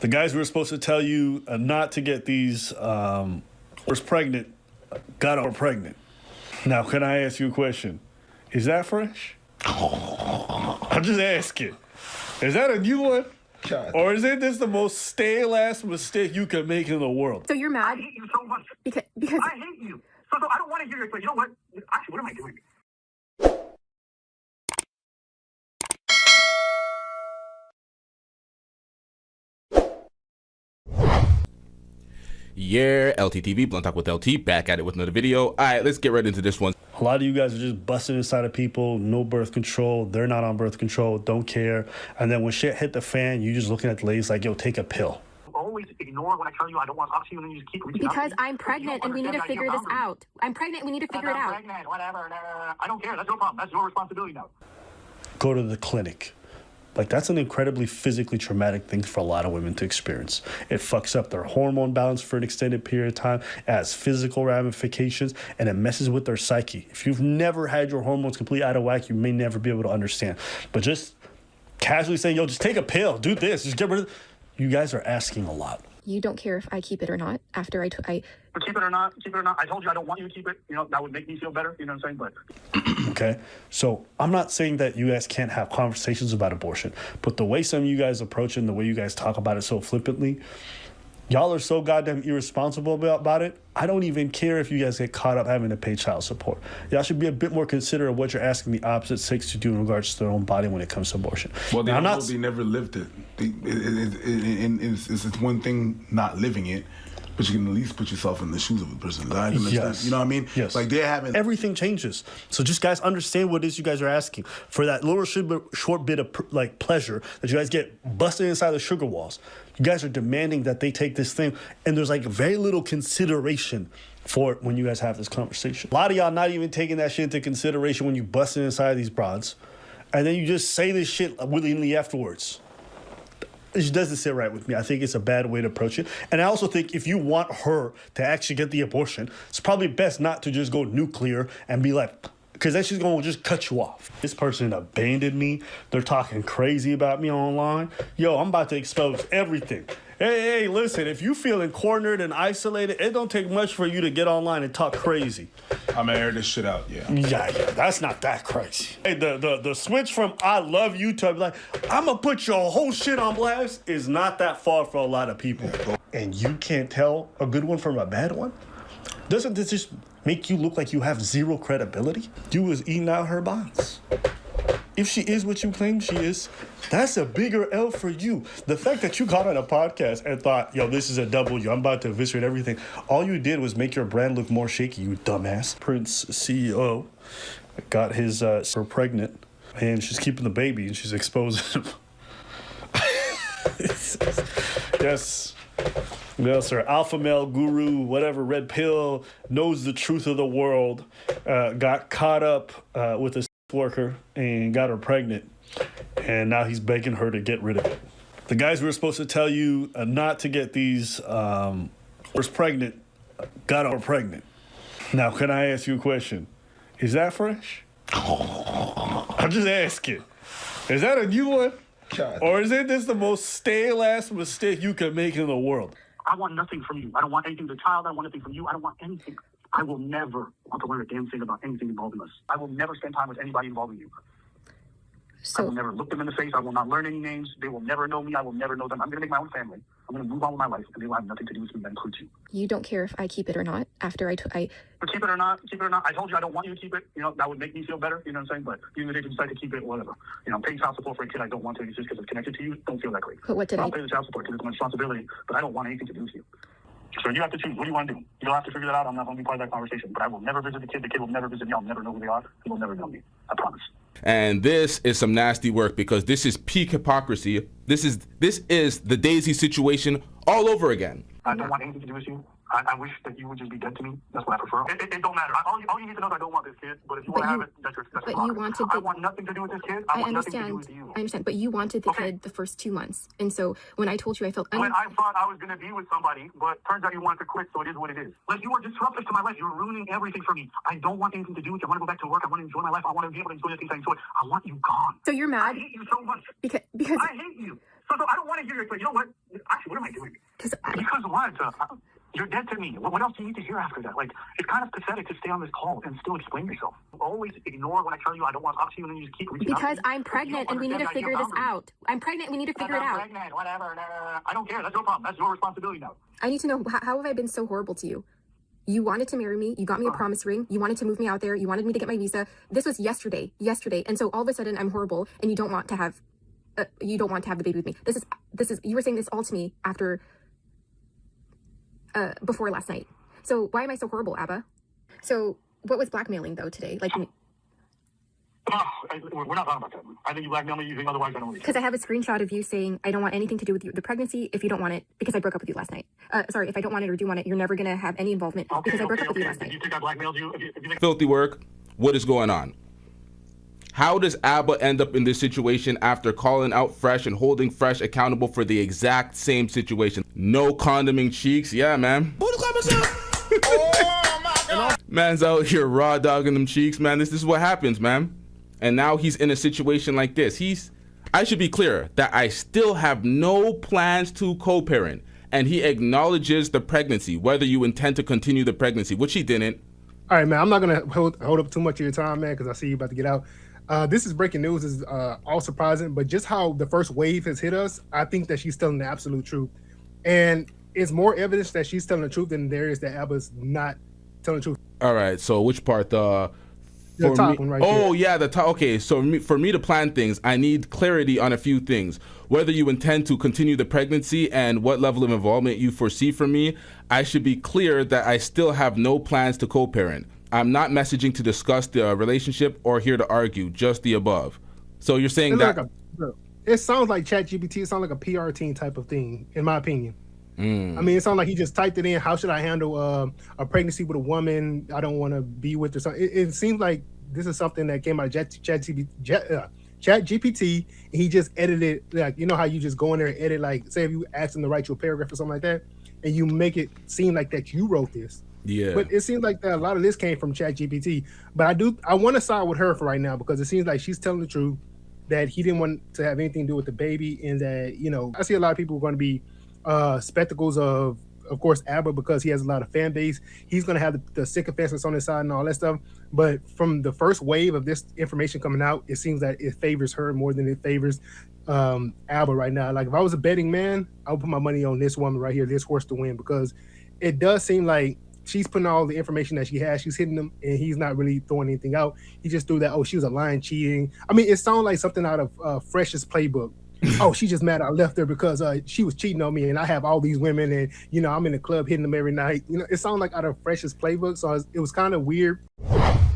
The guys who were supposed to tell you not to get these was pregnant, got her pregnant. Now, can I ask you a question? Is that fresh? I'm just asking. Is that a new one? God. Or is it just the most stale-ass mistake you can make in the world? So you're mad? I hate you so much. Because I hate you. So I don't want to hear it, but you know what? Actually, what am I doing? Yeah, LTTV, Blunt Talk with LT, back at it with another video. All right, let's get right into this one. A lot of you guys are just busting inside of people, no birth control, they're not on birth control, don't care. And then when shit hit the fan, you just looking at the ladies like, yo, take a pill. Always ignore when I tell you I don't want to talk to you, and then you just keep reaching out to because me. I'm pregnant and we need to figure this out. I'm pregnant, we need to figure it out. Pregnant, whatever. I don't care. That's your problem. That's your responsibility now. Go to the clinic. Like, that's an incredibly physically traumatic thing for a lot of women to experience. It fucks up their hormone balance for an extended period of time, it has physical ramifications, and it messes with their psyche. If you've never had your hormones completely out of whack, you may never be able to understand. But just casually saying, yo, just take a pill, do this, just get rid of it. You guys are asking a lot. You don't care if I keep it or not after I But keep it or not, I told you I don't want you to keep it. You know, that would make me feel better. You know what I'm saying? But Okay, so I'm not saying that you guys can't have conversations about abortion, but the way some of you guys approach it and the way you guys talk about it so flippantly, y'all are so goddamn irresponsible about it. I don't even care if you guys get caught up having to pay child support. Y'all should be a bit more considerate of what you're asking the opposite sex to do in regards to their own body when it comes to abortion. Well, they, now, they never lived it. It's one thing not living it, but you can at least put yourself in the shoes of a person. Yes. You know what I mean? Yes. Like, they haven't... Everything changes. So just, guys, understand what it is you guys are asking. For that little short bit of, like, pleasure that you guys get busted inside the sugar walls, you guys are demanding that they take this thing, and there's, like, very little consideration for it when you guys have this conversation. A lot of y'all not even taking that shit into consideration when you busting inside these broads, and then you just say this shit willingly afterwards. It just doesn't sit right with me. I think it's a bad way to approach it. And I also think if you want her to actually get the abortion, it's probably best not to just go nuclear and be like, because then she's going to just cut you off. This person abandoned me. They're talking crazy about me online. Yo, I'm about to expose everything. Hey, listen, if you feeling cornered and isolated, it don't take much for you to get online and talk crazy. I'm gonna air this shit out, yeah. Yeah, that's not that crazy. Hey, the switch from I love you to like, I'm gonna put your whole shit on blast is not that far for a lot of people. And you can't tell a good one from a bad one? Doesn't this just make you look like you have zero credibility? You was eating out her box. If she is what you claim she is, that's a bigger L for you. The fact that you got on a podcast and thought, yo, this is a W, I'm about to eviscerate everything. All you did was make your brand look more shaky, you dumbass. Prince CEO got his her pregnant, and she's keeping the baby, and she's exposing him. Yes, sir. Alpha male guru, whatever, red pill, knows the truth of the world, got caught up with a worker and got her pregnant, and now he's begging her to get rid of it. The guys who were supposed to tell you not to get these was pregnant, got her pregnant. Now, can I ask you a question? Is that fresh? I'm just asking. Is that a new one? God. Or is it just the most stale-ass mistake you can make in the world? I want nothing from you. I don't want anything to the child. I don't want anything from you. I don't want anything. I will never want to learn a damn thing about anything involving us. I will never spend time with anybody involving you. I will never look them in the face. I will not learn any names. They will never know me. I will never know them. I'm going to make my own family. I'm going to move on with my life, and they will have nothing to do with me. That includes you. You don't care if I keep it or not after I But keep it or not, I told you I don't want you to keep it. You know, that would make me feel better. You know what I'm saying? But even if you decide to keep it, whatever. You know, paying child support for a kid I don't want to, just because it's connected to you, don't feel that great. But what did I'll pay the child support because it's my responsibility, but I don't want anything to do with you. So you have to choose. What do you want to do? You'll have to figure that out. I'm not going to be part of that conversation. But I will never visit the kid. The kid will never visit me. I'll never know who they are. He will never know me. I promise. And this is some nasty work because this is peak hypocrisy. This is the Daisy situation all over again. I don't want anything to do with you. I wish that you would just be dead to me. That's what I prefer. It don't matter. All you need to know is I don't want this kid. But if you want to have it, that's your problem. I want nothing to do with this kid. I want nothing to do with you. I understand. But you wanted the kid the first 2 months. And so when I told you I felt... When I thought I was going to be with somebody, but turns out you wanted to quit, so it is what it is. Like, you are disruptive to my life. You're ruining everything for me. I don't want anything to do with you. I want to go back to work. I want to enjoy my life. I want to be able to enjoy the things I enjoy. I want you gone. So you're mad? I hate you so much. Because I hate you. So I don't want to hear it, but you know what? Actually, what guys, you're dead to me. What else do you need to hear after that? Like, it's kind of pathetic to stay on this call and still explain yourself. Always ignore when I tell you I don't want to talk to you, and then you just keep reaching out. Because I'm pregnant and we need to figure this out. I'm pregnant. We need to figure it out. Pregnant, whatever. I don't care. That's your problem. That's your responsibility now. I need to know, how have I been so horrible to you? You wanted to marry me. You got me a promise ring. You wanted to move me out there. You wanted me to get my visa. This was yesterday. And so all of a sudden I'm horrible and you don't want to have the baby with me. This is, you were saying this all to me after, before last night. So why am I so horrible, Abba? So what was blackmailing though today? Like, we're not talking about that. I think you blackmail me. You think otherwise. I don't really care. because I have a screenshot of you saying, I don't want anything to do with the pregnancy if you don't want it, because I broke up with you last night. Sorry, if I don't want it or do want it, you're never going to have any involvement because I broke up with you last night. You think I blackmailed you? If you think Filthy work. What is going on? How does Abba end up in this situation after calling out Fresh and holding Fresh accountable for the exact same situation? No condoming cheeks. Yeah, man. Man's out here raw dogging them cheeks, man. This is what happens, man. And now he's in a situation like this. I should be clear that I still have no plans to co-parent. And he acknowledges the pregnancy, whether you intend to continue the pregnancy, which he didn't. All right, man, I'm not going to hold up too much of your time, man, because I see you about to get out. This is breaking news. Is all surprising, but just how the first wave has hit us, I think that she's telling the absolute truth. And it's more evidence that she's telling the truth than there is that Abba's not telling the truth. All right, so which part? The top one right there. Yeah, the top. Okay, so for me to plan things, I need clarity on a few things. Whether you intend to continue the pregnancy and what level of involvement you foresee from me, I should be clear that I still have no plans to co-parent. I'm not messaging to discuss the relationship or here to argue, just the above. So you're saying that... It sounds like ChatGPT. It sounds like a PR team type of thing, in my opinion. I mean, it sounds like he just typed it in. How should I handle a pregnancy with a woman I don't want to be with or something? It seems like this is something that came out of ChatGPT. And he just edited, like, you know how you just go in there and edit, like, say if you ask him to write you a paragraph or something like that, and you make it seem like that you wrote this. Yeah. But it seems like that a lot of this came from ChatGPT. But I want to side with her for right now because it seems like she's telling the truth that he didn't want to have anything to do with the baby, and that, you know, I see a lot of people are going to be spectacles of course, Abba, because he has a lot of fan base. He's going to have the sycophants on his side and all that stuff. But from the first wave of this information coming out, it seems that it favors her more than it favors Abba right now. Like, if I was a betting man, I would put my money on this woman right here, this horse to win, because it does seem like she's putting all the information that she has. She's hitting them, and he's not really throwing anything out. He just threw that, oh, she was a lying, cheating. I mean, it sounds like something out of Fresh's playbook. Oh, she just mad I left her because she was cheating on me, and I have all these women, and, you know, I'm in the club hitting them every night. You know, it sounds like out of Fresh's playbook, so it was kind of weird.